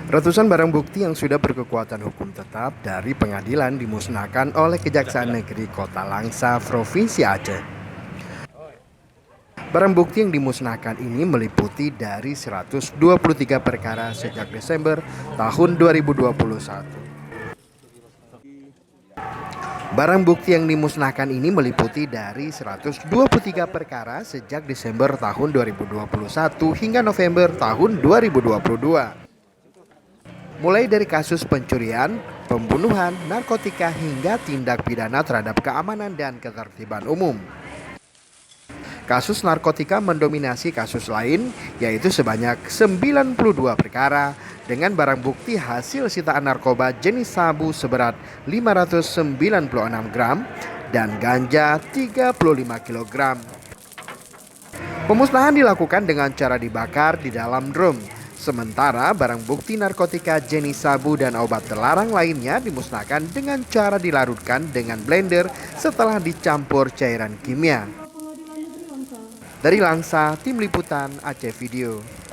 Ratusan barang bukti yang sudah berkekuatan hukum tetap dari pengadilan dimusnahkan oleh Kejaksaan Negeri Kota Langsa, Provinsi Aceh. Barang bukti yang dimusnahkan ini meliputi dari 123 perkara sejak Desember tahun 2021. Barang bukti yang dimusnahkan ini meliputi dari 123 perkara sejak Desember tahun 2021 hingga November tahun 2022. Mulai dari kasus pencurian, pembunuhan, narkotika hingga tindak pidana terhadap keamanan dan ketertiban umum. Kasus narkotika mendominasi kasus lain, yaitu sebanyak 92 perkara dengan barang bukti hasil sitaan narkoba jenis sabu seberat 596 gram dan ganja 35 kg. Pemusnahan dilakukan dengan cara dibakar di dalam drum. Sementara barang bukti narkotika jenis sabu dan obat terlarang lainnya dimusnahkan dengan cara dilarutkan dengan blender setelah dicampur cairan kimia. Dari Langsa, Tim Liputan Aceh Video.